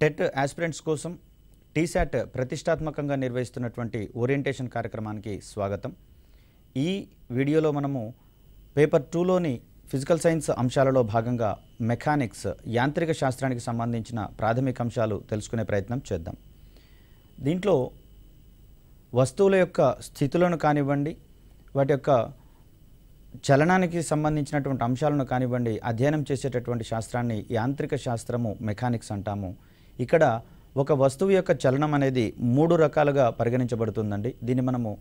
TET aspirants కోసం టీశాట్ ప్రతిష్టాత్మకంగా నిర్వహిస్తున్నటువంటి ఓరియంటేషన్ కార్యక్రమానికి స్వాగతం. ఈ వీడియోలో మనము పేపర్ 2లోని ఫిజికల్ సైన్స్ అంశాలలో భాగంగా మెకానిక్స్ యాంత్రిక శాస్త్రానికి సంబంధించిన ప్రాథమిక అంశాలు తెలుసుకునే ప్రయత్నం చేద్దాం. దీంట్లో వస్తువుల యొక్క స్థితులను కానివ్వండి, వాటి యొక్క చలనానికి సంబంధించినటువంటి అంశాలను కానివ్వండి అధ్యయనం చేసేటటువంటి శాస్త్రాన్ని యాంత్రిక శాస్త్రము మెకానిక్స్ అంటాము. ఇక్కడ ఒక వస్తువు యొక్క చలనం అనేది 3 రకాలుగా పరిగణించబడుతుందండి. దీన్ని మనము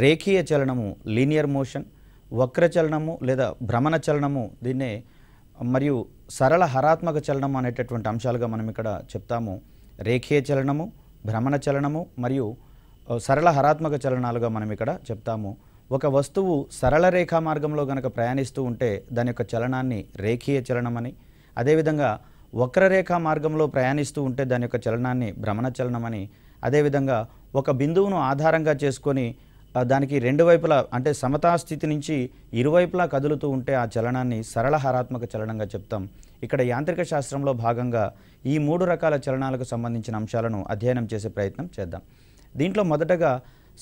రేఖీయ చలనము లీనియర్ మోషన్, వక్ర చలనము లేదా భ్రమణ చలనము దీన్నే, మరియు సరళ హరాత్మక చలనం అనేటటువంటి అంశాలుగా మనం ఇక్కడ చెప్తాము. రేఖీయ చలనము, భ్రమణ చలనము మరియు సరళ హరాత్మక చలనాలుగా మనం ఇక్కడ చెప్తాము. ఒక వస్తువు సరళ రేఖా మార్గంలో గనక ప్రయాణిస్తూ ఉంటే దాని యొక్క చలనాన్ని రేఖీయ చలనమని, అదేవిధంగా వక్రరేఖా మార్గంలో ప్రయాణిస్తూ ఉంటే దాని యొక్క చలనాన్ని భ్రమణ చలనమని, అదేవిధంగా ఒక బిందువును ఆధారంగా చేసుకొని దానికి రెండు వైపులా అంటే సమతా స్థితి నుంచి ఇరువైపులా కదులుతూ ఉంటే ఆ చలనాన్ని సరళ హరాత్మక చలనంగా చెప్తాం. ఇక్కడ యాంత్రిక శాస్త్రంలో భాగంగా ఈ 3 రకాల చలనాలకు సంబంధించిన అంశాలను అధ్యయనం చేసే ప్రయత్నం చేద్దాం. దీంట్లో మొదటగా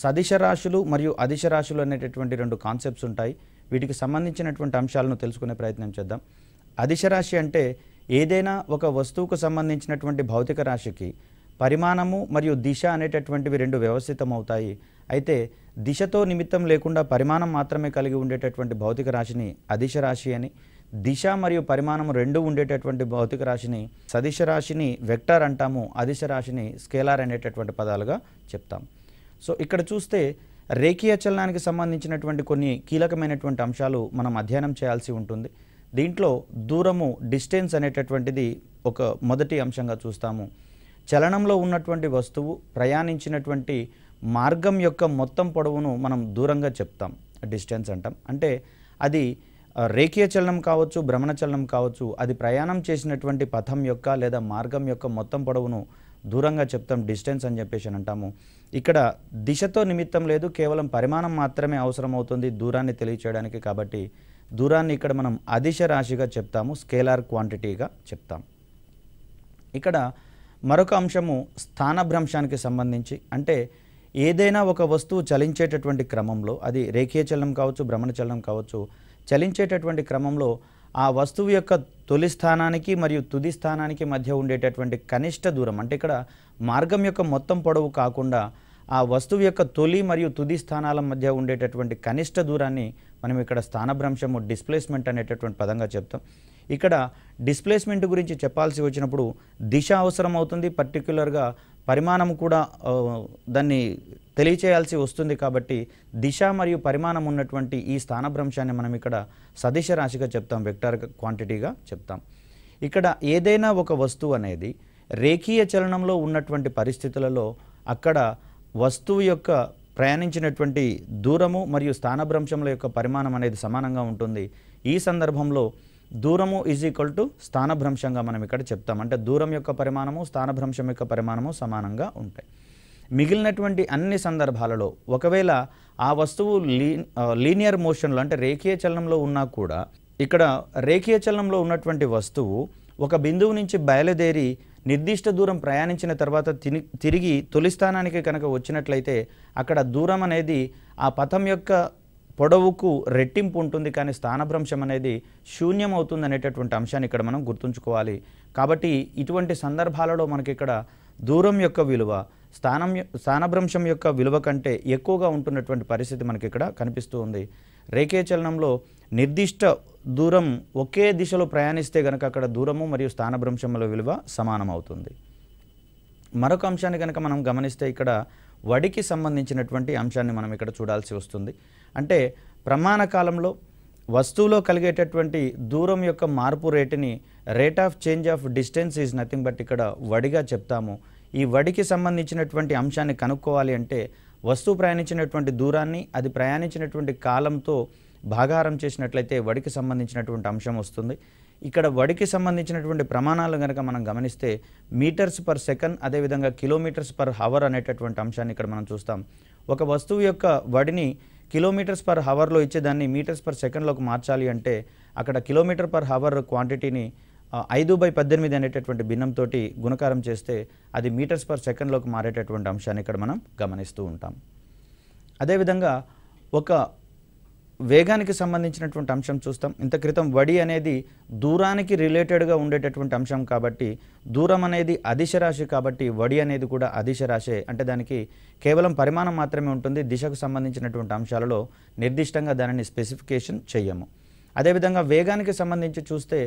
సదిశ రాశులు మరియు అదిశ రాశులు అనేటటువంటి 2 కాన్సెప్ట్స్ ఉంటాయి. వీటికి సంబంధించినటువంటి అంశాలను తెలుసుకునే ప్రయత్నం చేద్దాం. అదిశ రాశి అంటే ఏదైనా ఒక వస్తువుకు సంబంధించినటువంటి భౌతిక రాశికి పరిమాణము మరియు దిశ అనేటటువంటివి 2 వ్యవస్థితం అవుతాయి. అయితే దిశతో నిమిత్తం లేకుండా పరిమాణం మాత్రమే కలిగి ఉండేటటువంటి భౌతిక రాశిని అదిశ రాశి అని, దిశ మరియు పరిమాణము 2 ఉండేటటువంటి భౌతిక రాశిని సదిశ రాశిని వెక్టర్ అంటాము. అదిశ రాశిని స్కేలార్ అనేటటువంటి పదాలుగా చెప్తాం. సో ఇక్కడ చూస్తే రేఖీయ చలనానికి సంబంధించినటువంటి కొన్ని కీలకమైనటువంటి అంశాలు మనం అధ్యయనం చేయాల్సి ఉంటుంది. దీంట్లో దూరము డిస్టెన్స్ అనేటటువంటిది ఒక మొదటి అంశంగా చూస్తాము. చలనంలో ఉన్నటువంటి వస్తువు ప్రయాణించినటువంటి మార్గం యొక్క మొత్తం పొడవును మనం దూరంగా చెప్తాం, డిస్టెన్స్ అంటాం. అంటే అది రేఖీయ చలనం కావచ్చు, భ్రమణ చలనం కావచ్చు, అది ప్రయాణం చేసినటువంటి పథం యొక్క లేదా మార్గం యొక్క మొత్తం పొడవును దూరంగా చెప్తాం, డిస్టెన్స్ అని చెప్పేసి అంటాము. ఇక్కడ దిశతో నిమిత్తం లేదు, కేవలం పరిమాణం మాత్రమే అవసరం అవుతుంది దూరాన్ని తెలియచేయడానికి. కాబట్టి దూరాన్ని ఇక్కడ మనం అదిశ రాశిగా చెప్తాము, స్కేలార్ క్వాంటిటీగా చెప్తాం. ఇక్కడ మరొక అంశము స్థానభ్రంశానికి సంబంధించి, అంటే ఏదైనా ఒక వస్తువు చలించేటటువంటి క్రమంలో, అది రేఖీయ చలనం కావచ్చు, భ్రమణ చలనం కావచ్చు, చలించేటటువంటి క్రమంలో ఆ వస్తువు యొక్క తొలి స్థానానికి మరియు తుది స్థానానికి మధ్య ఉండేటటువంటి కనిష్ట దూరం, అంటే ఇక్కడ మార్గం యొక్క మొత్తం పొడవు కాకుండా ఆ వస్తువు యొక్క తొలి మరియు తుది స్థానాల మధ్య ఉండేటటువంటి కనిష్ట దూరాన్ని మనం ఇక్కడ స్థానభ్రంశము డిస్ప్లేస్మెంట్ అనేటటువంటి పదంగా చెప్తాం. ఇక్కడ డిస్ప్లేస్మెంట్ గురించి చెప్పాల్సి వచ్చినప్పుడు దిశ అవసరం అవుతుంది, పర్టిక్యులర్గా పరిమాణం కూడా దాన్ని తెలియచేయాల్సి వస్తుంది. కాబట్టి దిశ మరియు పరిమాణం ఉన్నటువంటి ఈ స్థానభ్రంశాన్ని మనం ఇక్కడ సదిశ రాశిగా చెప్తాం, వెక్టర్ క్వాంటిటీగా చెప్తాం. ఇక్కడ ఏదైనా ఒక వస్తువు అనేది రేఖీయ చలనంలో ఉన్నటువంటి పరిస్థితులలో అక్కడ వస్తువు యొక్క ప్రయాణించినటువంటి దూరము మరియు స్థానభ్రంశంల యొక్క పరిమాణం అనేది సమానంగా ఉంటుంది. ఈ సందర్భంలో దూరము ఈజ్ ఈక్వల్ టు స్థానభ్రంశంగా మనం ఇక్కడ చెప్తాం. అంటే దూరం యొక్క పరిమాణము, స్థానభ్రంశం యొక్క పరిమాణము సమానంగా ఉంటాయి. మిగిలినటువంటి అన్ని సందర్భాలలో ఒకవేళ ఆ వస్తువు లీనియర్ మోషన్లో అంటే రేఖీయ చలనంలో ఉన్నా కూడా, ఇక్కడ రేఖీయ చలనంలో ఉన్నటువంటి వస్తువు ఒక బిందువు నుంచి బయలుదేరి నిర్దిష్ట దూరం ప్రయాణించిన తర్వాత తిరిగి తొలి స్థానానికి కనుక వచ్చినట్లయితే అక్కడ దూరం అనేది ఆ పథం యొక్క పొడవుకు రెట్టింపు ఉంటుంది, కానీ స్థానభ్రంశం అనేది శూన్యం అవుతుంది అనేటటువంటి అంశాన్ని ఇక్కడ మనం గుర్తుంచుకోవాలి. కాబట్టి ఇటువంటి సందర్భాలలో మనకి ఇక్కడ దూరం యొక్క విలువ స్థానభ్రంశం యొక్క విలువ కంటే ఎక్కువగా ఉంటున్నటువంటి పరిస్థితి మనకి ఇక్కడ కనిపిస్తూ ఉంది. రేఖీయ చలనంలో నిర్దిష్ట దూరం ఒకే దిశలో ప్రయాణిస్తే కనుక అక్కడ దూరము మరియు స్థానభ్రంశముల విలువ సమానం అవుతుంది. మరొక అంశాన్ని కనుక మనం గమనిస్తే ఇక్కడ వడికి సంబంధించినటువంటి అంశాన్ని మనం ఇక్కడ చూడాల్సి వస్తుంది. అంటే ప్రమాణ కాలంలో వస్తువులో కలిగేటటువంటి దూరం యొక్క మార్పు రేటుని rate of change of distance is nothing but ఇక్కడ వడిగా చెప్తాము. ఈ వడికి సంబంధించినటువంటి అంశాన్ని కనుక్కోవాలి అంటే వస్తువు ప్రయాణించినటువంటి దూరాన్ని అది ప్రయాణించినటువంటి కాలంతో భాగాహారం చేసినట్లయితే వడికి సంబంధించినటువంటి అంశం వస్తుంది. ఇక్కడ వడికి సంబంధించినటువంటి ప్రమాణాలు కనుక మనం గమనిస్తే మీటర్స్ పర్ సెకండ్, అదేవిధంగా కిలోమీటర్స్ పర్ హవర్ అనేటటువంటి అంశాన్ని ఇక్కడ మనం చూస్తాం. ఒక వస్తువు యొక్క వడిని కిలోమీటర్స్ పర్ హవర్లో ఇచ్చేదాన్ని మీటర్స్ పర్ సెకండ్లోకి మార్చాలి అంటే అక్కడ కిలోమీటర్ పర్ హవర్ క్వాంటిటీని 5/18 అనేటటువంటి భిన్నంతో గుణకారం చేస్తే అది మీటర్స్ పర్ సెకండ్లోకి మారేటటువంటి అంశాన్ని ఇక్కడ మనం గమనిస్తూ ఉంటాం. అదేవిధంగా ఒక వేగానికి సంబంధించినటువంటి అంశం చూస్తాం. ఇంత క్రితం వడి అనేది దూరానికి రిలేటెడ్గా ఉండేటటువంటి అంశం కాబట్టి, దూరం అనేది అదిశ రాశి కాబట్టి వడి అనేది కూడా అదిశ రాశే. అంటే దానికి కేవలం పరిమాణం మాత్రమే ఉంటుంది. దిశకు సంబంధించినటువంటి అంశాలలో నిర్దిష్టంగా దానిని స్పెసిఫికేషన్ చేయము. అదేవిధంగా వేగానికి సంబంధించి చూస్తే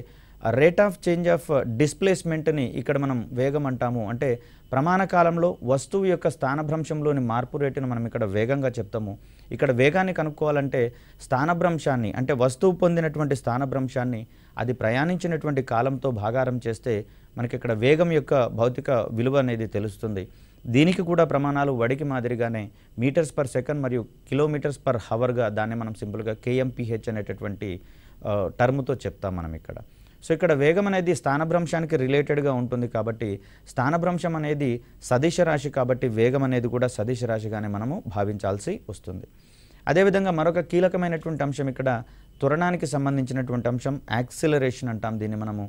రేట్ ఆఫ్ చేంజ్ ఆఫ్ డిస్ప్లేస్మెంట్ని ఇక్కడ మనం వేగం అంటాము. అంటే ప్రమాణ కాలంలో వస్తువు యొక్క స్థానభ్రంశంలోని మార్పు రేటును మనం ఇక్కడ వేగంగా చెప్తాము. ఇక్కడ వేగాన్ని కనుక్కోవాలంటే స్థానభ్రంశాన్ని, అంటే వస్తువు పొందినటువంటి స్థానభ్రంశాన్ని అది ప్రయాణించినటువంటి కాలంతో భాగారం చేస్తే మనకి ఇక్కడ వేగం యొక్క భౌతిక విలువ అనేది తెలుస్తుంది. దీనికి కూడా ప్రమాణాలు వడికి మాదిరిగానే మీటర్స్ పర్ సెకండ్ మరియు కిలోమీటర్స్ పర్ హవర్గా దాన్ని మనం సింపుల్గా KMPH అనేటటువంటి టర్మ్తో చెప్తాం మనం ఇక్కడ. సో ఇక్కడ వేగం అనేది స్థానభ్రంశానికి రిలేటెడ్గా ఉంటుంది కాబట్టి స్థానభ్రంశం అనేది సదిశ రాశి కాబట్టి వేగం అనేది కూడా సదిశ రాశిగానే మనము భావించాల్సి వస్తుంది. అదేవిధంగా మరొక కీలకమైనటువంటి అంశం ఇక్కడ త్వరణానికి సంబంధించినటువంటి అంశం యాక్సిలరేషన్ అంటాం దీన్ని మనము.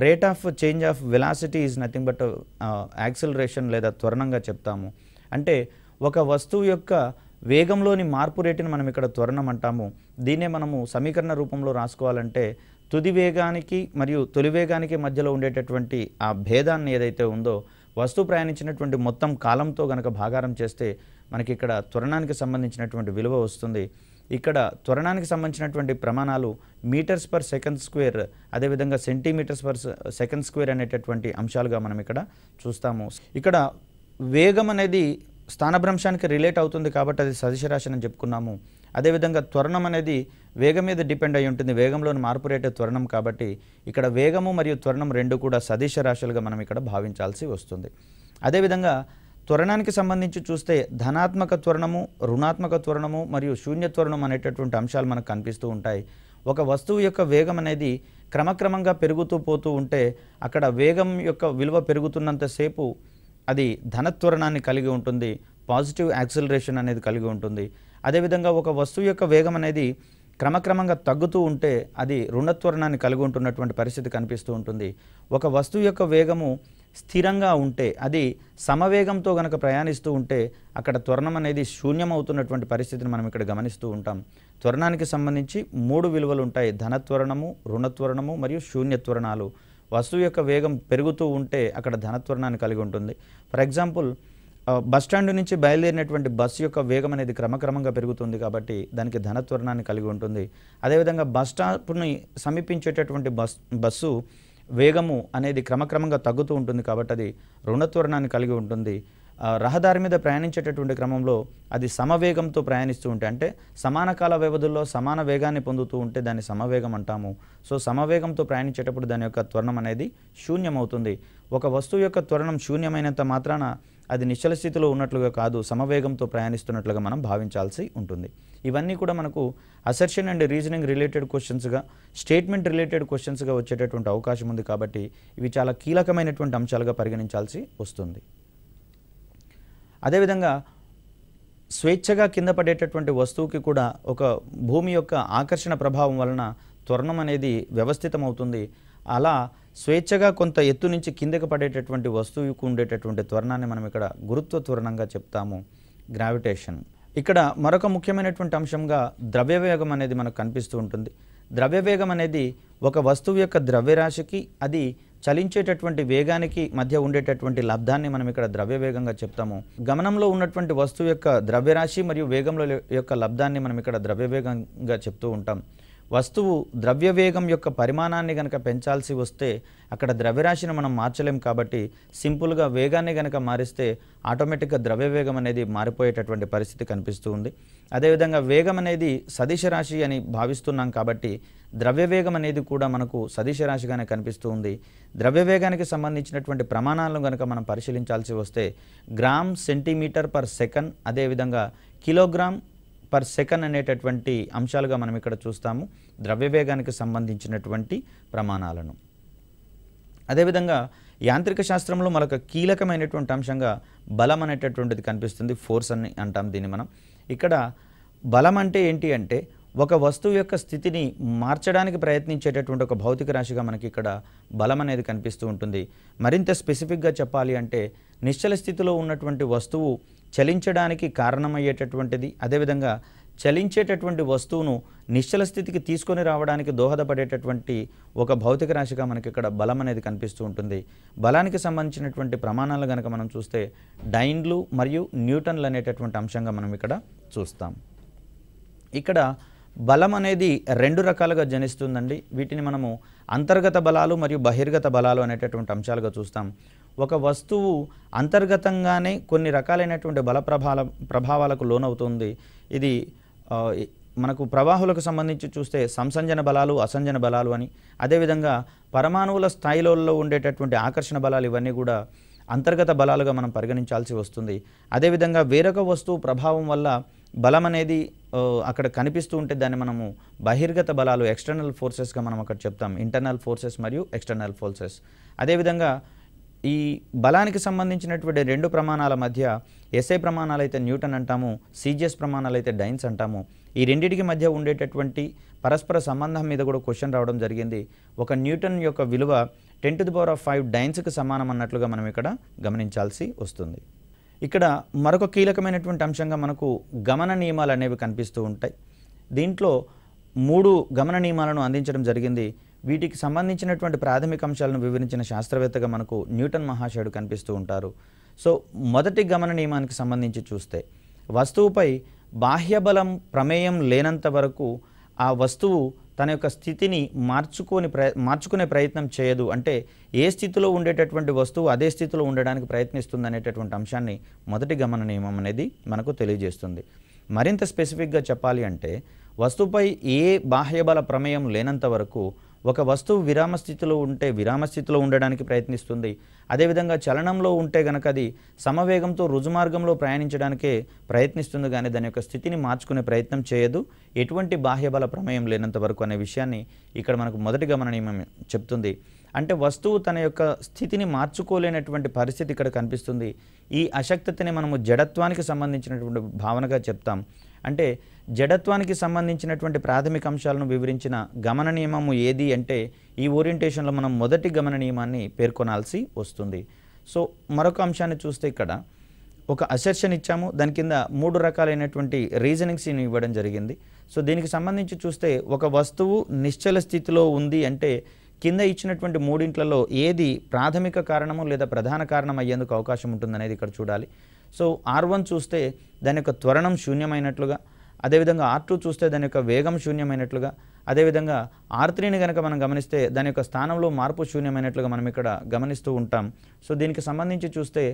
Rate of change of velocity is nothing but acceleration లేదా త్వరణంగా చెప్తాము. అంటే ఒక వస్తువు యొక్క వేగంలోని మార్పు రేటుని మనం ఇక్కడ త్వరణం అంటాము. దీన్నే మనము సమీకరణ రూపంలో రాసుకోవాలంటే తుది వేగానికి మరియు తొలి వేగానికి మధ్యలో ఉండేటటువంటి ఆ భేదాన్ని ఏదైతే ఉందో వస్తువు ప్రయాణించినటువంటి మొత్తం కాలంతో గనక భాగారం చేస్తే మనకి ఇక్కడ త్వరణానికి సంబంధించినటువంటి విలువ వస్తుంది. ఇక్కడ త్వరణానికి సంబంధించినటువంటి ప్రమాణాలు మీటర్స్ పర్ సెకండ్ స్క్వేర్, అదేవిధంగా సెంటీమీటర్స్ పర్ సెకండ్ స్క్వేర్ అనేటటువంటి అంశాలుగా మనం ఇక్కడ చూస్తాము. ఇక్కడ వేగం అనేది స్థానభ్రంశానికి రిలేట్ అవుతుంది కాబట్టి అది సదిశ రాశి అని చెప్పుకున్నాము. అదేవిధంగా త్వరణం అనేది వేగం మీద డిపెండ్ అయి ఉంటుంది. వేగంలోని మార్పు రేటు త్వరణం కాబట్టి ఇక్కడ వేగము మరియు త్వరణం రెండు కూడా సదిశ రాశులుగా మనం ఇక్కడ భావించాల్సి వస్తుంది. అదేవిధంగా త్వరణానికి సంబంధించి చూస్తే ధనాత్మక త్వరణము, రుణాత్మక త్వరణము మరియు శూన్య త్వరణం అనేటటువంటి అంశాలు మనకు కనిపిస్తూ ఉంటాయి. ఒక వస్తువు యొక్క వేగం అనేది క్రమక్రమంగా పెరుగుతూ పోతూ ఉంటే అక్కడ వేగం యొక్క విలువ పెరుగుతున్నంతసేపు అది ధనత్వరణాన్ని కలిగి ఉంటుంది, పాజిటివ్ యాక్సిలరేషన్ అనేది కలిగి ఉంటుంది. అదేవిధంగా ఒక వస్తువు యొక్క వేగం అనేది క్రమక్రమంగా తగ్గుతూ ఉంటే అది రుణత్వరణాన్ని కలిగి ఉంటున్నటువంటి పరిస్థితి కనిపిస్తూ ఉంటుంది. ఒక వస్తువు యొక్క వేగము స్థిరంగా ఉంటే, అది సమవేగంతో గనక ప్రయాణిస్తూ ఉంటే అక్కడ త్వరణం అనేది శూన్యమవుతున్నటువంటి పరిస్థితిని మనం ఇక్కడ గమనిస్తూ ఉంటాం. త్వరణానికి సంబంధించి 3 విలువలు ఉంటాయి: ధనత్వరణము, రుణత్వరణము మరియు శూన్యత్వరణాలు. వస్తువు యొక్క వేగం పెరుగుతూ ఉంటే అక్కడ ధనత్వరణాన్ని కలిగి ఉంటుంది. ఫర్ ఎగ్జాంపుల్ బస్టాండ్ నుంచి బయలుదేరినటువంటి బస్సు యొక్క వేగం అనేది క్రమక్రమంగా పెరుగుతుంది కాబట్టి దానికి ధనత్వరణాన్ని కలిగి ఉంటుంది. అదేవిధంగా బస్ స్టాప్ని సమీపించేటటువంటి బస్సు వేగము అనేది క్రమక్రమంగా తగ్గుతూ ఉంటుంది కాబట్టి అది రుణత్వరణాన్ని కలిగి ఉంటుంది. రహదారి మీద ప్రయాణించేటటువంటి క్రమంలో అది సమవేగంతో ప్రయాణిస్తూ ఉంటే, అంటే సమాన కాల వ్యవధుల్లో సమాన వేగాన్ని పొందుతూ ఉంటే దాన్ని సమవేగం అంటాము. సో సమవేగంతో ప్రయాణించేటప్పుడు దాని యొక్క త్వరణం అనేది శూన్యమవుతుంది. ఒక వస్తువు యొక్క త్వరణం శూన్యమైనంత మాత్రాన అది నిశ్చల స్థితిలో ఉన్నట్లుగా కాదు, సమవేగంతో ప్రయాణిస్తున్నట్లుగా మనం భావించాల్సి ఉంటుంది. ఇవన్నీ కూడా మనకు అసర్షన్ అండ్ రీజనింగ్ రిలేటెడ్ క్వశ్చన్స్గా, స్టేట్మెంట్ రిలేటెడ్ క్వశ్చన్స్గా వచ్చేటటువంటి అవకాశం ఉంది కాబట్టి ఇవి చాలా కీలకమైనటువంటి అంశాలుగా పరిగణించాల్సి వస్తుంది. అదేవిధంగా స్వేచ్ఛగా కింద పడేటటువంటి వస్తువుకి కూడా ఒక భూమి యొక్క ఆకర్షణ ప్రభావం వలన త్వరణం అనేది వ్యవస్థితమవుతుంది. అలా స్వేచ్ఛగా కొంత ఎత్తు నుంచి కిందకి పడేటటువంటి వస్తువుకు ఉండేటటువంటి త్వరణాన్ని మనం ఇక్కడ గురుత్వ త్వరణంగా చెప్తాము, గ్రావిటేషన్. ఇక్కడ మరొక ముఖ్యమైనటువంటి అంశంగా ద్రవ్యవేగం అనేది మనకు కనిపిస్తూ ఉంటుంది. ద్రవ్యవేగం అనేది ఒక వస్తువు యొక్క ద్రవ్యరాశికి అది చలించేటటువంటి వేగానికి మధ్య ఉండేటటువంటి లబ్ధాన్ని మనం ఇక్కడ ద్రవ్యవేగంగా చెప్తాము. గమనంలో ఉన్నటువంటి వస్తువు యొక్క ద్రవ్యరాశి మరియు వేగంలో యొక్క లబ్ధాన్ని మనం ఇక్కడ ద్రవ్యవేగంగా చెప్తూ ఉంటాం. వస్తువు ద్రవ్యవేగం యొక్క పరిమాణాన్ని గనక పెంచాల్సి వస్తే అక్కడ ద్రవ్యరాశిని మనం మార్చలేం కాబట్టి సింపుల్గా వేగాన్ని గనక మారిస్తే ఆటోమేటిక్గా ద్రవ్యవేగం అనేది మారిపోయేటటువంటి పరిస్థితి కనిపిస్తూ ఉంది. అదేవిధంగా వేగం అనేది సదిశ రాశి అని భావిస్తున్నాం కాబట్టి ద్రవ్యవేగం అనేది కూడా మనకు సదిశ రాశిగానే కనిపిస్తూ ఉంది. ద్రవ్యవేగానికి సంబంధించినటువంటి ప్రమాణాలను గనక మనం పరిశీలించాల్సి వస్తే గ్రామ్ సెంటీమీటర్ పర్ సెకండ్, అదేవిధంగా కిలోగ్రామ్ పర్ సెకండ్ అనేటటువంటి అంశాలుగా మనం ఇక్కడ చూస్తాము ద్రవ్యవేగానికి సంబంధించినటువంటి ప్రమాణాలను. అదేవిధంగా యాంత్రిక శాస్త్రంలో మరొక కీలకమైనటువంటి అంశంగా బలం అనేటటువంటిది కనిపిస్తుంది. ఫోర్స్ అని అంటాం దీన్ని మనం. ఇక్కడ బలం అంటే ఏంటి అంటే ఒక వస్తువు యొక్క స్థితిని మార్చడానికి ప్రయత్నించేటటువంటి ఒక భౌతిక రాశిగా మనకి ఇక్కడ బలం అనేది కనిపిస్తూ ఉంటుంది. మరింత స్పెసిఫిక్గా చెప్పాలి అంటే నిశ్చల స్థితిలో ఉన్నటువంటి వస్తువు చలించడానికి కారణమయ్యేటటువంటిది, అదేవిధంగా చలించేటటువంటి వస్తువును నిశ్చల స్థితికి తీసుకొని రావడానికి దోహదపడేటటువంటి ఒక భౌతిక రాశిగా మనకి ఇక్కడ బలం అనేది కనిపిస్తూ ఉంటుంది. బలానికి సంబంధించినటువంటి ప్రమాణాలు కనుక మనం చూస్తే డైన్లు మరియు న్యూటన్లు అనేటటువంటి అంశంగా మనం ఇక్కడ చూస్తాం. ఇక్కడ బలం అనేది రెండు రకాలుగా జనిస్తుందండి. వీటిని మనము అంతర్గత బలాలు మరియు బహిర్గత బలాలు అనేటటువంటి అంశాలుగా చూస్తాం. ఒక వస్తువు అంతర్గతంగానే కొన్ని రకాలైనటువంటి బల ప్రభావాలకు లోనవుతుంది. ఇది మనకు ప్రవాహులకు సంబంధించి చూస్తే సంసంజన బలాలు, అసంజన బలాలు అని, అదేవిధంగా పరమాణువుల స్థాయిలో ఉండేటటువంటి ఆకర్షణ బలాలు ఇవన్నీ కూడా అంతర్గత బలాలుగా మనం పరిగణించాల్సి వస్తుంది. అదేవిధంగా వేరొక వస్తువు ప్రభావం వల్ల బలం అనేది అక్కడ కనిపిస్తూ ఉంటే దాన్ని మనము బహిర్గత బలాలు, ఎక్స్టర్నల్ ఫోర్సెస్గా మనం అక్కడ చెప్తాం. ఇంటర్నల్ ఫోర్సెస్ మరియు ఎక్స్టర్నల్ ఫోర్సెస్. అదేవిధంగా ఈ బలానికి సంబంధించినటువంటి రెండు ప్రమాణాల మధ్య ఎస్ఐ ప్రమాణాలు అయితే న్యూటన్ అంటాము, సిజిఎస్ ప్రమాణాలు అయితే డైన్స్ అంటాము. ఈ రెండింటికి మధ్య ఉండేటటువంటి పరస్పర సంబంధం మీద కూడా క్వశ్చన్ రావడం జరిగింది. ఒక న్యూటన్ యొక్క విలువ 10⁵ డైన్స్కి సమానం అన్నట్లుగా మనం ఇక్కడ గమనించాల్సి వస్తుంది. ఇక్కడ మరొక కీలకమైనటువంటి అంశంగా మనకు గమన నియమాలు అనేవి కనిపిస్తూ ఉంటాయి. దీంట్లో 3 గమన నియమాలను అందించడం జరిగింది. వీటికి సంబంధించినటువంటి ప్రాథమిక అంశాలను వివరించిన శాస్త్రవేత్తగా మనకు న్యూటన్ మహాశయుడు కనిపిస్తూ ఉంటారు. సో మొదటి గమన నియమానికి సంబంధించి చూస్తే వస్తువుపై బాహ్యబలం ప్రమేయం లేనంత వరకు ఆ వస్తువు తన యొక్క స్థితిని మార్చుకునే ప్రయత్నం చేయదు. అంటే ఏ స్థితిలో ఉండేటటువంటి వస్తువు అదే స్థితిలో ఉండడానికి ప్రయత్నిస్తుంది అనేటటువంటి అంశాన్ని మొదటి గమన నియమం అనేది మనకు తెలియజేస్తుంది. మరింత స్పెసిఫిక్గా చెప్పాలి అంటే వస్తువుపై ఏ బాహ్యబల ప్రమేయం లేనంత వరకు ఒక వస్తువు విరామ స్థితిలో ఉంటే విరామ స్థితిలో ఉండడానికి ప్రయత్నిస్తుంది. అదేవిధంగా చలనంలో ఉంటే గనక అది సమవేగంతో రుజుమార్గంలో ప్రయాణించడానికే ప్రయత్నిస్తుంది, కానీ దాని యొక్క స్థితిని మార్చుకునే ప్రయత్నం చేయదు ఎటువంటి బాహ్యబల ప్రమేయం లేనంత వరకు అనే విషయాన్ని ఇక్కడ మనకు మొదటి గమన నియమం చెప్తుంది. అంటే వస్తువు తన యొక్క స్థితిని మార్చుకోలేనటువంటి పరిస్థితి ఇక్కడ కనిపిస్తుంది. ఈ అశక్తతని మనము జడత్వానికి సంబంధించినటువంటి భావనగా చెప్తాం. అంటే జడత్వానికి సంబంధించినటువంటి ప్రాథమిక అంశాలను వివరించిన గమన నియమము ఏది అంటే ఈ ఓరియంటేషన్లో మనం మొదటి గమన నియమాన్ని పేర్కొనాల్సి వస్తుంది. సో మరొక అంశాన్ని చూస్తే ఇక్కడ ఒక అసెర్షన్ ఇచ్చాము, దాని కింద 3 రకాలైనటువంటి రీజనింగ్స్ని ఇవ్వడం జరిగింది. సో దీనికి సంబంధించి చూస్తే ఒక వస్తువు నిశ్చల స్థితిలో ఉంది అంటే కింద ఇచ్చినటువంటి 3 ఏది ప్రాథమిక కారణము లేదా ప్రధాన కారణం అయ్యేందుకు అవకాశం ఉంటుందనేది ఇక్కడ చూడాలి. సో R1 చూస్తే దాని యొక్క త్వరణం శూన్యమైనట్లుగా, అదేవిధంగా R2 చూస్తే దాని యొక్క వేగం శూన్యమైనట్లుగా, అదేవిధంగా R3ని కనుక మనం గమనిస్తే దాని యొక్క స్థానంలో మార్పు శూన్యమైనట్లుగా మనం ఇక్కడ గమనిస్తూ ఉంటాం. సో దీనికి సంబంధించి చూస్తే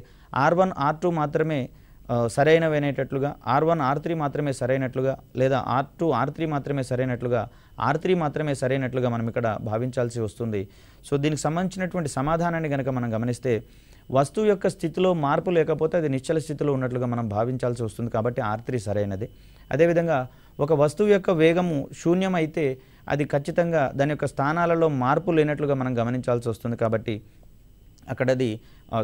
R1 R2 మాత్రమే సరైనవైనట్లుగా, R1 R3 మాత్రమే సరైనట్లుగా, లేదా R2 R3 మాత్రమే సరైనట్లుగా, R3 మాత్రమే సరైనట్లుగా మనం ఇక్కడ భావించాల్సి వస్తుంది. సో దీనికి సంబంధించినటువంటి సమాధానాన్ని కనుక మనం గమనిస్తే వస్తువు యొక్క స్థితిలో మార్పు లేకపోతే అది నిశ్చల స్థితిలో ఉన్నట్లుగా మనం భావించాల్సి వస్తుంది, కాబట్టి R3 సరైనది. అదేవిధంగా ఒక వస్తువు యొక్క వేగము శూన్యమైతే అది ఖచ్చితంగా దాని యొక్క స్థానాలలో మార్పు లేనట్లుగా మనం గమనించాల్సి వస్తుంది, కాబట్టి అక్కడ అది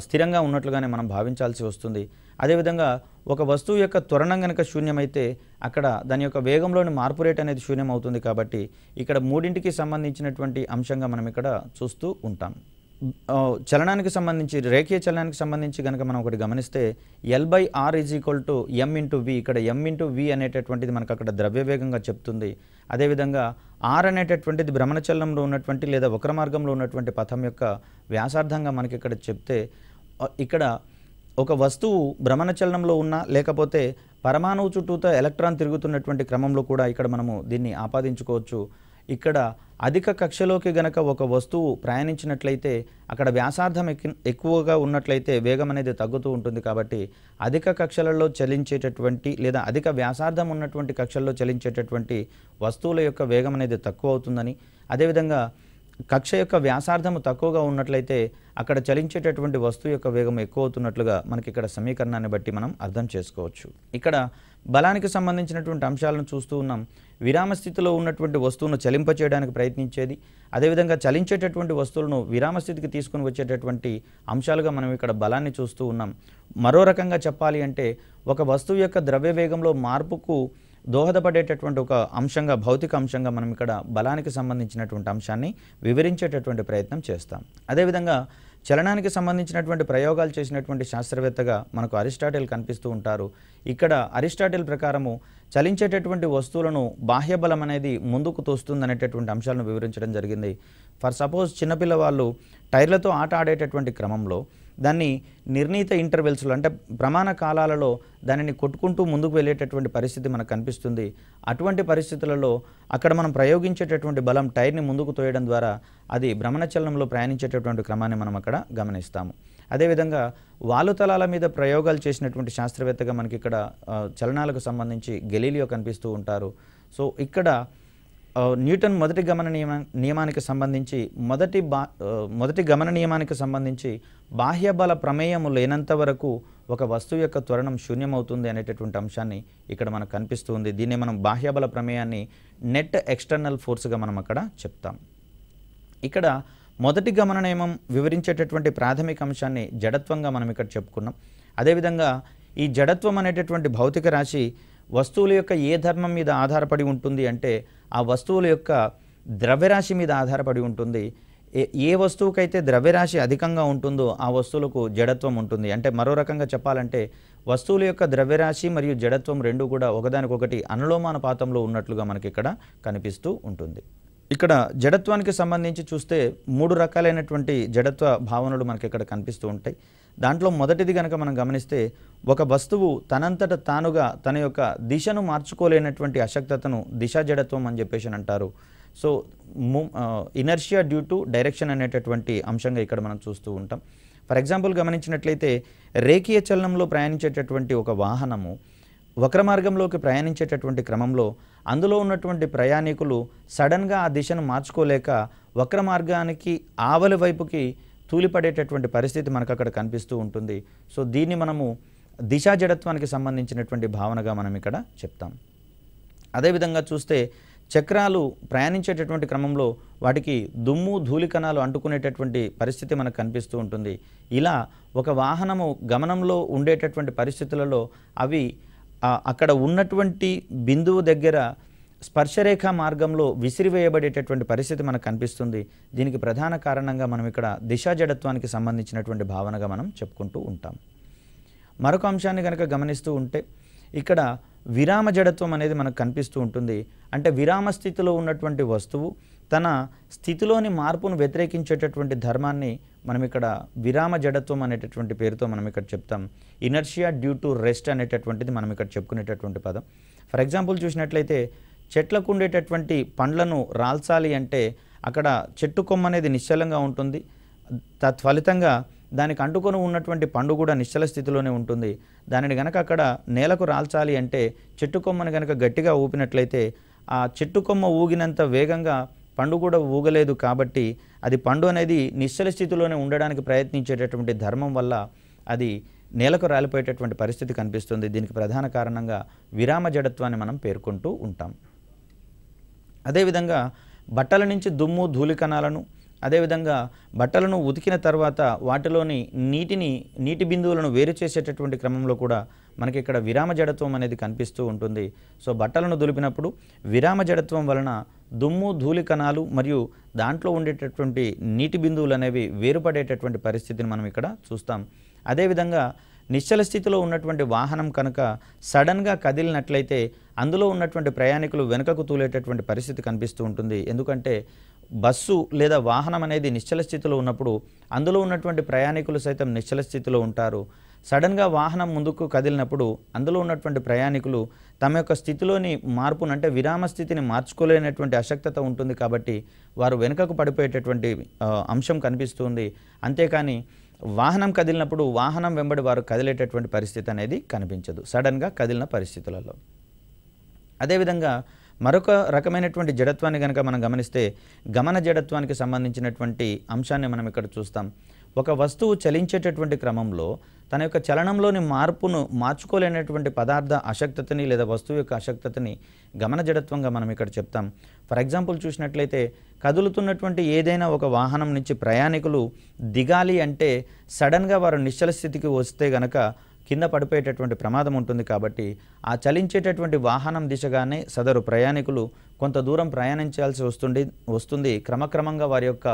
స్థిరంగా ఉన్నట్లుగానే మనం భావించాల్సి వస్తుంది. అదేవిధంగా ఒక వస్తువు యొక్క త్వరణం కనుక శూన్యమైతే అక్కడ దాని యొక్క వేగంలోని మార్పు రేట్ అనేది శూన్యం అవుతుంది, కాబట్టి ఇక్కడ 3కి సంబంధించినటువంటి అంశంగా మనం ఇక్కడ చూస్తూ ఉంటాం. చలనానికి సంబంధించి రేఖీయ చలనానికి సంబంధించి కనుక మనం ఒకటి గమనిస్తే L/R = m/v. ఇక్కడ m/v అనేటటువంటిది మనకు అక్కడ ద్రవ్యవేగంగా చెప్తుంది. అదేవిధంగా R అనేటటువంటిది భ్రమణ చలనంలో ఉన్నటువంటి లేదా వక్ర మార్గంలో ఉన్నటువంటి పథం యొక్క వ్యాసార్థంగా మనకి ఇక్కడ చెప్తే ఇక్కడ ఒక వస్తువు భ్రమణ చలనంలో ఉన్నా లేకపోతే పరమాణువు చుట్టూతో ఎలక్ట్రాన్ తిరుగుతున్నటువంటి క్రమంలో కూడా ఇక్కడ మనము దీన్ని ఆపాదించుకోవచ్చు. ఇక్కడ అధిక కక్షలోకి గనక ఒక వస్తువు ప్రయాణించినట్లయితే అక్కడ వ్యాసార్థం ఎక్కువగా ఉన్నట్లయితే వేగం అనేది తగ్గుతూ ఉంటుంది, కాబట్టి అధిక కక్షలలో చలించేటటువంటి లేదా అధిక వ్యాసార్థం ఉన్నటువంటి కక్షల్లో చలించేటటువంటి వస్తువుల యొక్క వేగం అనేది తక్కువ అవుతుందని, అదేవిధంగా కక్ష యొక్క వ్యాసార్థము తక్కువగా ఉన్నట్లయితే అక్కడ చలించేటటువంటి వస్తువు యొక్క వేగం ఎక్కువ అవుతున్నట్లుగా మనకి ఇక్కడ సమీకరణాన్ని బట్టి మనం అర్థం చేసుకోవచ్చు. ఇక్కడ బలానికి సంబంధించినటువంటి అంశాలను చూస్తూ ఉన్నాం. విరామ స్థితిలో ఉన్నటువంటి వస్తువును చలింపచేయడానికి ప్రయత్నించేది, అదేవిధంగా చలించేటటువంటి వస్తువులను విరామ స్థితికి తీసుకుని వచ్చేటటువంటి అంశాలుగా మనం ఇక్కడ బలాన్ని చూస్తూ ఉన్నాం. మరో రకంగా చెప్పాలి అంటే ఒక వస్తువు యొక్క ద్రవ్య వేగంలో మార్పుకు దోహదపడేటటువంటి ఒక అంశంగా, భౌతిక అంశంగా మనం ఇక్కడ బలానికి సంబంధించినటువంటి అంశాన్ని వివరించేటటువంటి ప్రయత్నం చేస్తాం. అదేవిధంగా చలనానికి సంబంధించినటువంటి ప్రయోగాలు చేసినటువంటి శాస్త్రవేత్తగా మనకు అరిస్టాటిల్ కనిపిస్తూ ఉంటారు. ఇక్కడ అరిస్టాటిల్ ప్రకారము చలించేటటువంటి వస్తువులను బాహ్య బలం అనేది ముందుకు తోస్తుంది అనేటటువంటి అంశాలను వివరించడం జరిగింది. ఫర్ సపోజ్ చిన్నపిల్లవాళ్ళు టైర్లతో ఆట ఆడేటటువంటి క్రమంలో దాన్ని నిర్ణీత ఇంటర్వెల్స్లో అంటే ప్రమాణ కాలాలలో దానిని కొట్టుకుంటూ ముందుకు వెళ్ళేటటువంటి పరిస్థితి మనకు కనిపిస్తుంది. అటువంటి పరిస్థితులలో అక్కడ మనం ప్రయోగించేటటువంటి బలం టైర్ని ముందుకు తోయడం ద్వారా అది భ్రమణచలనంలో ప్రయాణించేటటువంటి క్రమాన్ని మనం అక్కడ గమనిస్తాము. అదేవిధంగా వాలుతలాల మీద ప్రయోగాలు చేసినటువంటి శాస్త్రవేత్తగా మనకి ఇక్కడ చలనాలకు సంబంధించి గెలీలియో కనిపిస్తూ ఉంటారు. సో ఇక్కడ న్యూటన్ మొదటి గమన నియమానికి సంబంధించి మొదటి గమన నియమానికి సంబంధించి బాహ్య బల ప్రమేయము లేనంత వరకు ఒక వస్తువు యొక్క త్వరణం శూన్యమవుతుంది అనేటటువంటి అంశాన్ని ఇక్కడ మనకు కనిపిస్తుంది. దీన్ని మనం బాహ్య బల ప్రమేయాన్ని నెట్ ఎక్స్టర్నల్ ఫోర్స్గా మనం అక్కడ చెప్తాం. ఇక్కడ మొదటి గమన నియమం వివరించేటటువంటి ప్రాథమిక అంశాన్ని జడత్వంగా మనం ఇక్కడ చెప్పుకున్నాం. అదేవిధంగా ఈ జడత్వం అనేటటువంటి భౌతిక రాశి వస్తువుల యొక్క ఏ ధర్మం మీద ఆధారపడి ఉంటుంది అంటే ఆ వస్తువుల యొక్క ద్రవ్యరాశి మీద ఆధారపడి ఉంటుంది. ఏ వస్తువుకైతే ద్రవ్యరాశి అధికంగా ఉంటుందో ఆ వస్తువులకు జడత్వం ఉంటుంది. అంటే మరో రకంగా చెప్పాలంటే వస్తువుల యొక్క ద్రవ్యరాశి మరియు జడత్వం రెండు కూడా ఒకదానికొకటి అనులోమానుపాతంలో ఉన్నట్లుగా మనకి ఇక్కడ కనిపిస్తూ ఉంటుంది. ఇక్కడ జడత్వానికి సంబంధించి చూస్తే 3 రకాలైనటువంటి జడత్వ భావనలు మనకి ఇక్కడ కనిపిస్తూ ఉంటాయి. దాంట్లో మొదటిది కనుక మనం గమనిస్తే ఒక వస్తువు తనంతట తానుగా తన యొక్క దిశను మార్చుకోలేనటువంటి అశక్తతను దిశా జడత్వం అని చెప్పేసి అంటారు. So inertia due to direction అనేటటువంటి అంశంగా ఇక్కడ మనం చూస్తూ ఉంటాం. ఫర్ ఎగ్జాంపుల్ గమనించినట్లయితే రేఖీయ చలనంలో ప్రయాణించేటటువంటి ఒక వాహనము వక్ర మార్గంలోకి ప్రయాణించేటటువంటి క్రమంలో అందులో ఉన్నటువంటి ప్రయాణికులు సడన్గా ఆ దిశను మార్చుకోలేక వక్ర మార్గానికి ఆవలి వైపుకి తూలిపడేటటువంటి పరిస్థితి మనకు అక్కడ కనిపిస్తూ ఉంటుంది. సో దీన్ని మనము దిశా జడత్వానికి సంబంధించినటువంటి భావనగా మనం ఇక్కడ చెప్తాం. అదేవిధంగా చూస్తే చక్రాలు ప్రయాణించేటటువంటి క్రమంలో వాటికి దుమ్ము ధూళి కణాలు అంటుకునేటటువంటి పరిస్థితి మనకు కనిపిస్తూ ఉంటుంది. ఇలా ఒక వాహనము గమనంలో ఉండేటటువంటి పరిస్థితులలో అవి అక్కడ ఉన్నటువంటి బిందువు దగ్గర స్పర్శరేఖ మార్గంలో విసిరివేయబడేటటువంటి పరిస్థితి మనకు కనిపిస్తుంది. దీనికి ప్రధాన కారణంగా మనం ఇక్కడ దిశా జడత్వానికి సంబంధించినటువంటి భావనగా మనం చెప్పుకుంటూ ఉంటాం. మరొక అంశాన్ని కనుక గమనిస్తూ ఉంటే ఇక్కడ విరామ జడత్వం అనేది మనకు కనిపిస్తూ ఉంటుంది. అంటే విరామ స్థితిలో ఉన్నటువంటి వస్తువు తన స్థితిలోని మార్పును వ్యతిరేకించేటటువంటి ధర్మాన్ని మనం ఇక్కడ విరామ జడత్వం అనేటటువంటి పేరుతో మనం ఇక్కడ చెప్తాం. ఇనర్షియా డ్యూ టు రెస్ట్ అనేటటువంటిది మనం ఇక్కడ చెప్పుకునేటటువంటి పదం. ఫర్ ఎగ్జాంపుల్ చూసినట్లయితే చెట్లకు ఉండేటటువంటి పండ్లను రాల్చాలి అంటే అక్కడ చెట్టు కొమ్మ అనేది నిశ్చలంగా ఉంటుంది. తత్ఫలితంగా దానికి అంటుకొని ఉన్నటువంటి పండు కూడా నిశ్చల స్థితిలోనే ఉంటుంది. దానిని గనక అక్కడ నేలకు రాల్చాలి అంటే చెట్టు కొమ్మని గనక గట్టిగా ఊపినట్లయితే ఆ చెట్టు కొమ్మ ఊగినంత వేగంగా పండు కూడా ఊగలేదు. కాబట్టి అది పండు అనేది నిశ్చల స్థితిలోనే ఉండడానికి ప్రయత్నించేటటువంటి ధర్మం వల్ల అది నేలకు రాలిపోయేటటువంటి పరిస్థితి కనిపిస్తుంది. దీనికి ప్రధాన కారణంగా విరామ జడత్వాన్ని మనం పేర్కొంటూ ఉంటాం. అదేవిధంగా బట్టల నుంచి దుమ్ము ధూళి కణాలను, అదేవిధంగా బట్టలను ఉతికిన తర్వాత వాటిలోని నీటి బిందువులను వేరు చేసేటటువంటి క్రమంలో కూడా మనకి ఇక్కడ విరామ జడత్వం అనేది కనిపిస్తూ ఉంటుంది. సో బట్టలను దులిపినప్పుడు విరామ జడత్వం వలన దుమ్ము ధూళి కణాలు మరియు దాంట్లో ఉండేటటువంటి నీటి బిందువులు అనేవి వేరుపడేటటువంటి పరిస్థితిని మనం ఇక్కడ చూస్తాం. అదేవిధంగా నిశ్చల స్థితిలో ఉన్నటువంటి వాహనం కనుక సడన్గా కదిలినట్లయితే అందులో ఉన్నటువంటి ప్రయాణికులు వెనుకకు తూలేటటువంటి పరిస్థితి కనిపిస్తూ ఉంటుంది. ఎందుకంటే బస్సు లేదా వాహనం అనేది నిశ్చల స్థితిలో ఉన్నప్పుడు అందులో ఉన్నటువంటి ప్రయాణికులు సైతం నిశ్చల స్థితిలో ఉంటారు. సడన్గా వాహనం ముందుకు కదిలినప్పుడు అందులో ఉన్నటువంటి ప్రయాణికులు తమ యొక్క స్థితిలోని మార్పును అంటే విరామ స్థితిని మార్చుకోలేనటువంటి అశక్తత ఉంటుంది. కాబట్టి వారు వెనుకకు పడిపోయేటటువంటి అంశం కనిపిస్తుంది. అంతేకాని వాహనం కదిలినప్పుడు వాహనం వెంబడి వారు కదిలేటటువంటి పరిస్థితి అనేది కనిపించదు సడన్గా కదిలిన పరిస్థితులలో. అదేవిధంగా మరొక రకమైనటువంటి జడత్వాన్ని కనుక మనం గమనిస్తే గమన జడత్వానికి సంబంధించినటువంటి అంశాన్ని మనం ఇక్కడ చూస్తాం. ఒక వస్తువు చలించేటటువంటి క్రమంలో తన యొక్క చలనంలోని మార్పును మార్చుకోలేనటువంటి పదార్థ అశక్తతని లేదా వస్తువు యొక్క అశక్తతని గమన జడత్వంగా మనం ఇక్కడ చెప్తాం. ఫర్ ఎగ్జాంపుల్ చూసినట్లయితే కదులుతున్నటువంటి ఏదైనా ఒక వాహనం నుంచి ప్రయాణికులు దిగాలి అంటే సడన్గా వారు నిశ్చల స్థితికి వస్తే గనక కింద పడిపోయేటటువంటి ప్రమాదం ఉంటుంది. కాబట్టి ఆ చలించేటటువంటి వాహనం దిశగానే సదరు ప్రయాణికులు కొంత దూరం ప్రయాణించాల్సి వస్తుంది. క్రమక్రమంగా వారి యొక్క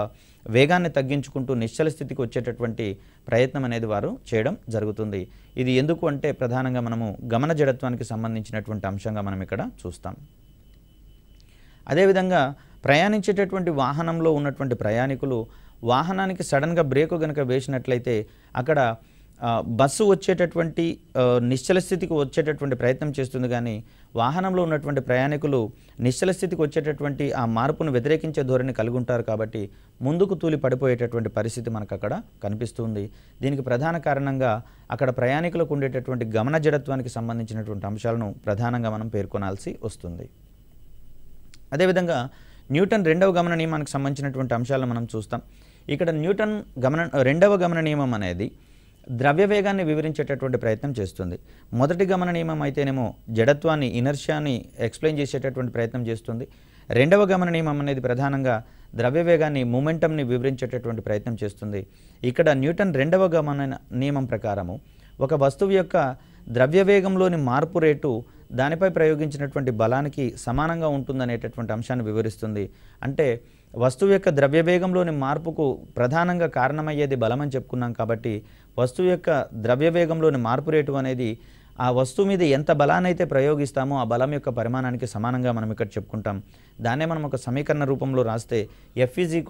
వేగాన్ని తగ్గించుకుంటూ నిశ్చల స్థితికి వచ్చేటటువంటి ప్రయత్నం అనేది వారు చేయడం జరుగుతుంది. ఇది ఎందుకు అంటే ప్రధానంగా మనము గమన జడత్వానికి సంబంధించినటువంటి అంశంగా మనం ఇక్కడ చూస్తాం. అదేవిధంగా ప్రయాణించేటటువంటి వాహనంలో ఉన్నటువంటి ప్రయాణికులు వాహనానికి సడన్గా బ్రేకు గనక వేసినట్లయితే అక్కడ బస్సు వచ్చేటటువంటి నిశ్చల స్థితికి వచ్చేటటువంటి ప్రయత్నం చేస్తుంది. కానీ వాహనంలో ఉన్నటువంటి ప్రయాణికులు నిశ్చల స్థితికి వచ్చేటటువంటి ఆ మార్పును వ్యతిరేకించే ధోరణి కలిగి ఉంటారు. కాబట్టి ముందుకు తూలి పడిపోయేటటువంటి పరిస్థితి మనకు అక్కడ కనిపిస్తుంది. దీనికి ప్రధాన కారణంగా అక్కడ ప్రయాణికులకు ఉండేటటువంటి గమన జడత్వానికి సంబంధించినటువంటి అంశాలను ప్రధానంగా మనం పేర్కొనాల్సి వస్తుంది. అదేవిధంగా న్యూటన్ రెండవ గమన నియమానికి సంబంధించినటువంటి అంశాలను మనం చూస్తాం. ఇక్కడ న్యూటన్ రెండవ గమన నియమం అనేది ద్రవ్య వేగాన్ని వివరించేటటువంటి ప్రయత్నం చేస్తుంది. మొదటి గమన నియమం అయితేనేమో జడత్వాన్ని, ఇనర్షియాని ఎక్స్ప్లెయిన్ చేసేటటువంటి ప్రయత్నం చేస్తుంది. రెండవ గమన నియమం అనేది ప్రధానంగా ద్రవ్య వేగాన్ని, మూమెంటంని వివరించేటటువంటి ప్రయత్నం చేస్తుంది. ఇక్కడ న్యూటన్ రెండవ గమన నియమం ప్రకారము ఒక వస్తువు యొక్క ద్రవ్య వేగంలోని మార్పు రేటు దానిపై ప్రయోగించినటువంటి బలానికి సమానంగా ఉంటుందనేటటువంటి అంశాన్ని వివరిస్తుంది. అంటే వస్తువు యొక్క ద్రవ్య వేగంలోని మార్పుకు ప్రధానంగా కారణమయ్యేది బలం అని చెప్పుకున్నాం. కాబట్టి వస్తువు యొక్క ద్రవ్య వేగంలోని మార్పు రేటు అనేది ఆ వస్తువు మీద ఎంత బలాన్ని అయితే ప్రయోగిస్తామో ఆ బలం యొక్క పరిమాణానికి సమానంగా మనం ఇక్కడ చెప్పుకుంటాం. దాన్నే మనం ఒక సమీకరణ రూపంలో రాస్తే F =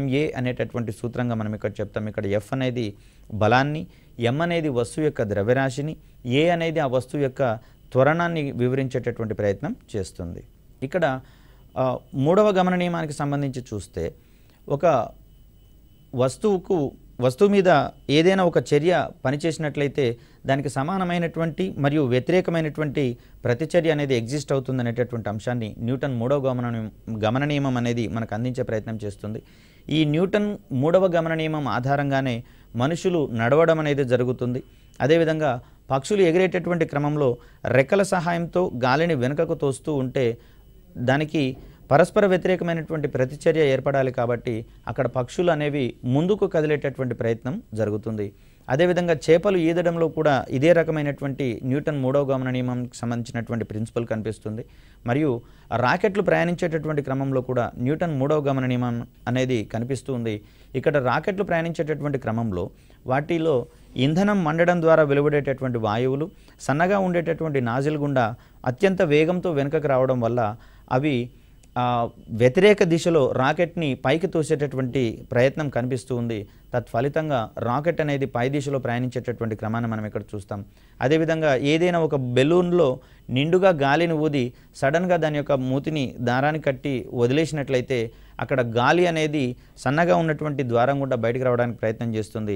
ma అనేటటువంటి సూత్రంగా మనం ఇక్కడ చెప్తాం. ఇక్కడ F అనేది బలాన్ని, m అనేది వస్తువు యొక్క ద్రవ్యరాశిని, a అనేది ఆ వస్తువు యొక్క త్వరణాన్ని వివరించేటటువంటి ప్రయత్నం చేస్తుంది. ఇక్కడ మూడవ గమన నియమానికి సంబంధించి చూస్తే ఒక వస్తువు మీద ఏదైనా ఒక చర్య పనిచేసినట్లయితే దానికి సమానమైనటువంటి మరియు వ్యతిరేకమైనటువంటి ప్రతిచర్య అనేది ఎగ్జిస్ట్ అవుతుందనేటటువంటి అంశాన్ని న్యూటన్ మూడవ గమన నియమం అనేది మనకు అందించే ప్రయత్నం చేస్తుంది. ఈ న్యూటన్ మూడవ గమన నియమం ఆధారంగానే మనుషులు నడవడం అనేది జరుగుతుంది. అదేవిధంగా పక్షులు ఎగిరేటటువంటి క్రమంలో రెక్కల సహాయంతో గాలిని వెనుకకు తోస్తూ ఉంటే దానికి పరస్పర వ్యతిరేకమైనటువంటి ప్రతిచర్య ఏర్పడాలి. కాబట్టి అక్కడ పక్షులు అనేవి ముందుకు కదిలేటటువంటి ప్రయత్నం జరుగుతుంది. అదేవిధంగా చేపలు ఈదడంలో కూడా ఇదే రకమైనటువంటి న్యూటన్ మూడవ గమన నియమానికి సంబంధించినటువంటి ప్రిన్సిపల్ కనిపిస్తుంది. మరియు రాకెట్లు ప్రయాణించేటటువంటి క్రమంలో కూడా న్యూటన్ మూడవ గమన నియమం అనేది కనిపిస్తుంది. ఇక్కడ రాకెట్లు ప్రయాణించేటటువంటి క్రమంలో వాటిలో ఇంధనం మండడం ద్వారా వెలువడేటటువంటి వాయువులు సన్నగా ఉండేటటువంటి నాజిల్ గుండా అత్యంత వేగంతో వెనుకకు రావడం వల్ల అవి వ్యతిరేక దిశలో రాకెట్ని పైకి తోసేటటువంటి ప్రయత్నం కనిపిస్తూ ఉంది. తత్ఫలితంగా రాకెట్ అనేది పై దిశలో ప్రయాణించేటటువంటి క్రమాన్ని మనం ఇక్కడ చూస్తాం. అదేవిధంగా ఏదైనా ఒక బెలూన్లో నిండుగా గాలిని ఊది సడన్గా దాని యొక్క మూతిని దారాన్ని కట్టి వదిలేసినట్లయితే అక్కడ గాలి అనేది సన్నగా ఉన్నటువంటి ద్వారం గుండా బయటకు రావడానికి ప్రయత్నం చేస్తుంది.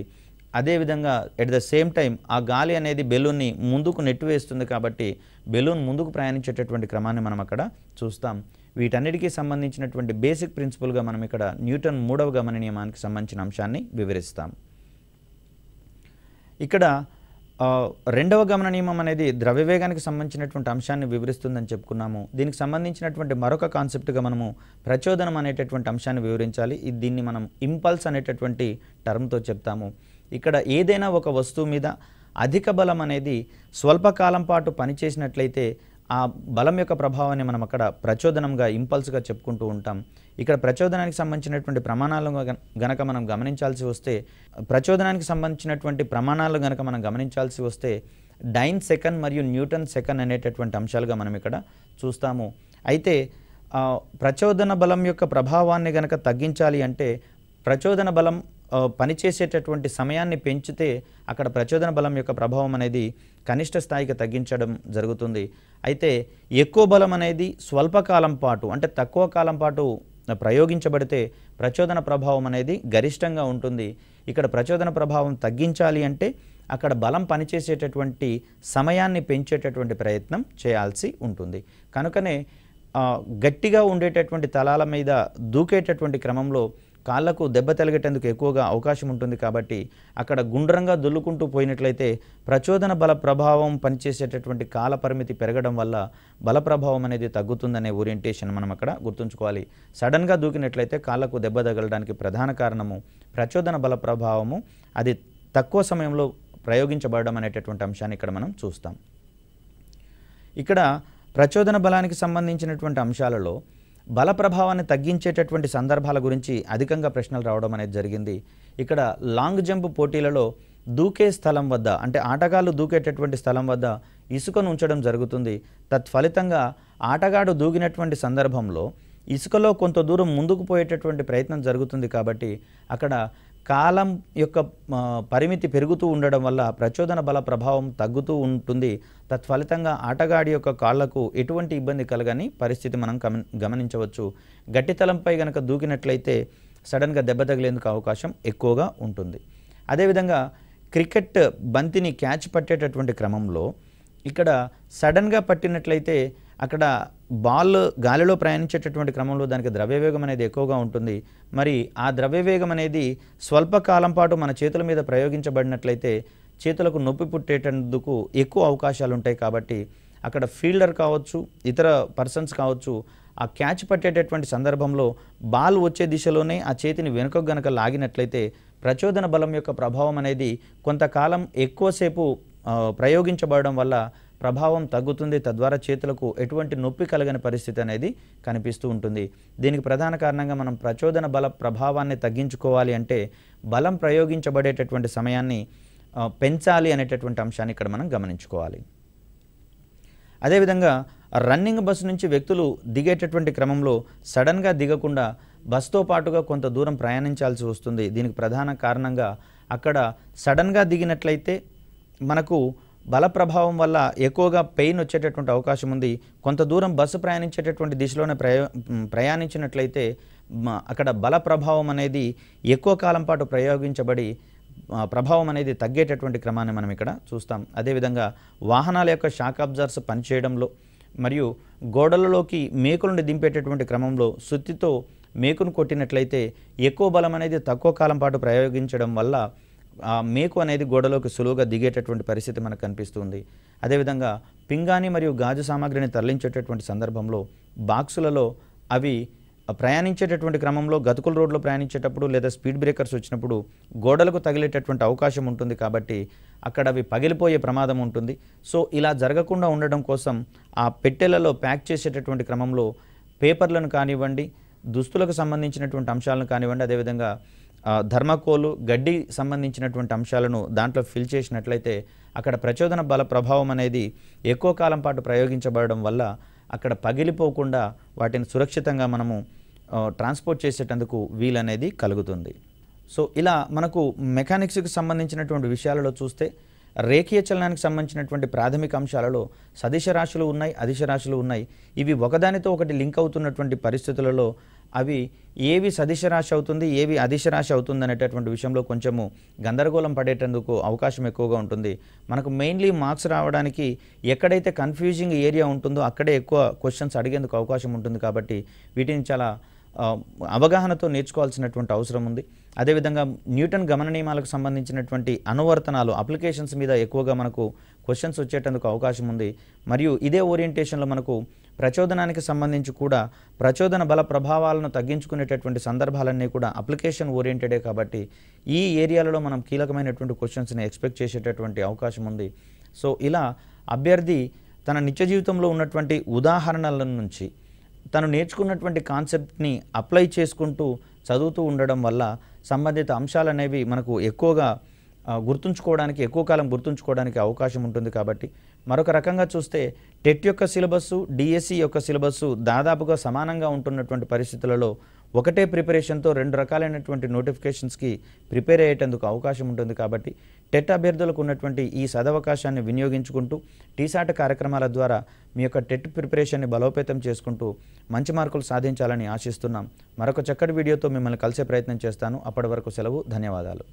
అదేవిధంగా ఎట్ ద సేమ్ టైం ఆ గాలి అనేది బెలూన్ని ముందుకు నెట్టివేస్తుంది. కాబట్టి బెలూన్ ముందుకు ప్రయాణించేటటువంటి క్రమాన్ని మనం అక్కడ చూస్తాం. వీటన్నిటికీ సంబంధించినటువంటి బేసిక్ ప్రిన్సిపల్గా మనం ఇక్కడ న్యూటన్ మూడవ గమన నియమానికి సంబంధించిన అంశాన్ని వివరిస్తాం. ఇక్కడ రెండవ గమన నియమం అనేది ద్రవ్యవేగానికి సంబంధించినటువంటి అంశాన్ని వివరిస్తుందని చెప్పుకున్నాము. దీనికి సంబంధించినటువంటి మరొక కాన్సెప్ట్గా మనము ప్రచోదనం అనేటటువంటి అంశాన్ని వివరించాలి. దీన్ని మనం ఇంపల్స్ అనేటటువంటి టర్మ్తో చెప్తాము. ఇక్కడ ఏదైనా ఒక వస్తువు మీద అధిక బలం అనేది స్వల్పకాలం పాటు పనిచేసినట్లయితే ఆ బలం యొక్క ప్రభావాన్ని మనం అక్కడ ప్రచోదనంగా, ఇంపల్స్గా చెప్పుకుంటూ ఉంటాం. ఇక్కడ ప్రచోదనానికి సంబంధించినటువంటి ప్రమాణాలు గనక మనం గమనించాల్సి వస్తే డైన్ సెకండ్ మరియు న్యూటన్ సెకండ్ అనేటటువంటి అంశాలుగా మనం ఇక్కడ చూస్తాము. అయితే ప్రచోదన బలం యొక్క ప్రభావాన్ని గనక తగ్గించాలి అంటే ప్రచోదన బలం పనిచేసేటటువంటి సమయాన్ని పెంచితే అక్కడ ప్రచోదన బలం యొక్క ప్రభావం అనేది కనిష్ట స్థాయికి తగ్గించడం జరుగుతుంది. అయితే ఎక్కువ బలం అనేది స్వల్పకాలం పాటు అంటే తక్కువ కాలం పాటు ప్రయోగించబడితే ప్రచోదన ప్రభావం అనేది గరిష్టంగా ఉంటుంది. ఇక్కడ ప్రచోదన ప్రభావం తగ్గించాలి అంటే అక్కడ బలం పనిచేసేటటువంటి సమయాన్ని పెంచేటటువంటి ప్రయత్నం చేయాల్సి ఉంటుంది. కనుకనే గట్టిగా ఉండేటటువంటి తలాల మీద దూకేటటువంటి క్రమంలో కాళ్లకు దెబ్బ తగిలేటందుకు ఎక్కువగా అవకాశం ఉంటుంది. కాబట్టి అక్కడ గుండ్రంగా దొల్లుకుంటూ పోయినట్లయితే ప్రచోదన బల ప్రభావం పనిచేసేటటువంటి కాల పరిమితి పెరగడం వల్ల బల ప్రభావం అనేది తగ్గుతుందనే ఓరియంటేషన్ మనం అక్కడ గుర్తుంచుకోవాలి. సడన్గా దూకినట్లయితే కాళ్లకు దెబ్బ తగలడానికి ప్రధాన కారణము ప్రచోదన బల ప్రభావము అది తక్కువ సమయంలో ప్రయోగించబడడం అనేటటువంటి అంశాన్ని ఇక్కడ మనం చూస్తాం. ఇక్కడ ప్రచోదన బలానికి సంబంధించినటువంటి అంశాలలో బల ప్రభావాన్ని తగ్గించేటటువంటి సందర్భాల గురించి అధికంగా ప్రశ్నలు రావడం అనేది జరిగింది. ఇక్కడ లాంగ్ జంప్ పోటీలలో దూకే స్థలం వద్ద, అంటే ఆటగాళ్ళు దూకేటటువంటి స్థలం వద్ద ఇసుకను ఉంచడం జరుగుతుంది. తత్ఫలితంగా ఆటగాడు దూకినటువంటి సందర్భంలో ఇసుకలో కొంత దూరం ముందుకు పోయేటటువంటి ప్రయత్నం జరుగుతుంది. కాబట్టి అక్కడ కాలం యొక్క పరిమితి పెరుగుతూ ఉండడం వల్ల ప్రచోదన బల ప్రభావం తగ్గుతూ ఉంటుంది. తత్ఫలితంగా ఆటగాడి యొక్క కాళ్లకు ఎటువంటి ఇబ్బంది కలగని పరిస్థితి మనం గమనించవచ్చు. గట్టితలంపై గనక దూకినట్లయితే సడన్గా దెబ్బ తగిలేందుకు అవకాశం ఎక్కువగా ఉంటుంది. అదేవిధంగా క్రికెట్ బంతిని క్యాచ్ పట్టేటటువంటి క్రమంలో ఇక్కడ సడన్గా పట్టినట్లయితే అక్కడ బాల్ గాలిలో ప్రయాణించేటటువంటి క్రమంలో దానికి ద్రవ్యవేగం అనేది ఎక్కువగా ఉంటుంది. మరి ఆ ద్రవ్యవేగం అనేది స్వల్పకాలం పాటు మన చేతుల మీద ప్రయోగించబడినట్లయితే చేతులకు నొప్పి పుట్టేటందుకు ఎక్కువ అవకాశాలు ఉంటాయి. కాబట్టి అక్కడ ఫీల్డర్ కావచ్చు, ఇతర పర్సన్స్ కావచ్చు, ఆ క్యాచ్ పట్టేటటువంటి సందర్భంలో బాల్ వచ్చే దిశలోనే ఆ చేతిని వెనుకకు గనక లాగినట్లయితే ప్రచోదన బలం యొక్క ప్రభావం అనేది కొంతకాలం ఎక్కువసేపు ప్రయోగించబడడం వల్ల ప్రభావం తగ్గుతుంది. తద్వారా చేతులకు ఎటువంటి నొప్పి కలగని పరిస్థితి అనేది కనిపిస్తూ ఉంటుంది. దీనికి ప్రధాన కారణంగా మనం ప్రచోదన బల ప్రభావాన్ని తగ్గించుకోవాలి అంటే బలం ప్రయోగించబడేటటువంటి సమయాన్ని పెంచాలి అనేటటువంటి అంశాన్ని ఇక్కడ మనం గమనించుకోవాలి. అదేవిధంగా రన్నింగ్ బస్సు నుంచి వ్యక్తులు దిగేటటువంటి క్రమంలో సడన్గా దిగకుండా బస్తో పాటుగా కొంత దూరం ప్రయాణించాల్సి వస్తుంది. దీనికి ప్రధాన కారణంగా అక్కడ సడన్గా దిగినట్లయితే మనకు బల ప్రభావం వల్ల ఎక్కువగా పెయిన్ వచ్చేటటువంటి అవకాశం ఉంది. కొంత దూరం బస్సు ప్రయాణించేటటువంటి దిశలోనే ప్రయాణించినట్లయితే అక్కడ బల ప్రభావం అనేది ఎక్కువ కాలం పాటు ప్రయోగించబడి ప్రభావం అనేది తగ్గేటటువంటి క్రమాన్ని మనం ఇక్కడ చూస్తాం. అదేవిధంగా వాహనాల యొక్క షాక్ అబ్జర్వర్స్ పనిచేయడంలో మరియు గోడలలోకి మేకులను దింపేటటువంటి క్రమంలో సుత్తితో మేకును కొట్టినట్లయితే ఎక్కువ బలం అనేది తక్కువ కాలం పాటు ప్రయోగించడం వల్ల ఆ మేకు అనేది గోడలోకి సులువుగా దిగేటటువంటి పరిస్థితి మనకు కనిపిస్తుంది. అదేవిధంగా పింగాణి మరియు గాజు సామాగ్రిని తరలించేటటువంటి సందర్భంలో బాక్సులలో అవి ప్రయాణించేటటువంటి క్రమంలో గతుకుల రోడ్లో ప్రయాణించేటప్పుడు లేదా స్పీడ్ బ్రేకర్స్ వచ్చినప్పుడు గోడలకు తగిలేటటువంటి అవకాశం ఉంటుంది. కాబట్టి అక్కడ అవి పగిలిపోయే ప్రమాదం ఉంటుంది. సో ఇలా జరగకుండా ఉండడం కోసం ఆ పెట్టెలలో ప్యాక్ చేసేటటువంటి క్రమంలో పేపర్లను కానివ్వండి, దుస్తులకు సంబంధించినటువంటి అంశాలను కానివ్వండి, అదేవిధంగా ధర్మకోలు, గడ్డి సంబంధించినటువంటి అంశాలను దాంట్లో ఫిల్ చేసినట్లయితే అక్కడ ప్రచోదన బల ప్రభావం అనేది ఎక్కువ కాలం పాటు ప్రయోగించబడడం వల్ల అక్కడ పగిలిపోకుండా వాటిని సురక్షితంగా మనము ట్రాన్స్పోర్ట్ చేసేటందుకు వీలనేది కలుగుతుంది. సో ఇలా మనకు మెకానిక్స్కి సంబంధించినటువంటి విషయాలలో చూస్తే రేఖీయ చలనానికి సంబంధించినటువంటి ప్రాథమిక అంశాలలో సదిశ రాశులు ఉన్నాయి, అదిశ రాశులు ఉన్నాయి. ఇవి ఒకదానితో ఒకటి లింక్ అవుతున్నటువంటి పరిస్థితులలో అవి ఏవి సదిశ రాశి అవుతుంది, ఏవి అదిశ రాశి అవుతుంది అనేటటువంటి విషయంలో కొంచెము గందరగోళం పడేటందుకు అవకాశం ఎక్కువగా ఉంటుంది. మనకు మెయిన్లీ మార్క్స్ రావడానికి ఎక్కడైతే కన్ఫ్యూజింగ్ ఏరియా ఉంటుందో అక్కడే ఎక్కువ క్వశ్చన్స్ అడిగేందుకు అవకాశం ఉంటుంది. కాబట్టి వీటిని చాలా అవగాహనతో నేర్చుకోవాల్సినటువంటి అవసరం ఉంది. అదేవిధంగా న్యూటన్ గమన నియమాలకు సంబంధించినటువంటి అనువర్తనాలు, అప్లికేషన్స్ మీద ఎక్కువగా మనకు క్వశ్చన్స్ వచ్చేటందుకు అవకాశం ఉంది. మరియు ఇదే ఓరియంటేషన్లో మనకు ప్రచోదనానికి సంబంధించి కూడా ప్రచోదన బల ప్రభావాలను తగ్గించుకునేటటువంటి సందర్భాలన్నీ కూడా అప్లికేషన్ ఓరియంటెడే. కాబట్టి ఈ ఏరియాలలో మనం కీలకమైనటువంటి క్వశ్చన్స్ని ఎక్స్పెక్ట్ చేసేటటువంటి అవకాశం ఉంది. సో ఇలా అభ్యర్థి తన నిత్య జీవితంలో ఉన్నటువంటి ఉదాహరణల నుంచి తను నేర్చుకున్నటువంటి కాన్సెప్ట్ని అప్లై చేసుకుంటూ చదువుతూ ఉండడం వల్ల సంబంధిత అంశాలు అనేవి మనకు ఎక్కువగా గుర్తుంచుకోవడానికి, ఎక్కువ కాలం గుర్తుంచుకోవడానికి అవకాశం ఉంటుంది. కాబట్టి మరొక రకంగా చూస్తే టెట్ యొక్క సిలబస్సు, డిఎస్సి యొక్క సిలబస్సు దాదాపుగా సమానంగా ఉంటున్నటువంటి పరిస్థితులలో ఒకటే ప్రిపరేషన్తో రెండు రకాలైనటువంటి నోటిఫికేషన్స్కి ప్రిపేర్ అయ్యేటందుకు అవకాశం ఉంటుంది. కాబట్టి టెట్ అభ్యర్థులకు ఉన్నటువంటి ఈ సదవకాశాన్ని వినియోగించుకుంటూ టీసాట్ కార్యక్రమాల ద్వారా మీ యొక్క టెట్ ప్రిపరేషన్ని బలోపేతం చేసుకుంటూ మంచి మార్కులు సాధించాలని ఆశిస్తున్నాం. మరొక చక్కటి వీడియోతో మిమ్మల్ని కలిసే ప్రయత్నం చేస్తాను. అప్పటి వరకు సెలవు. ధన్యవాదాలు.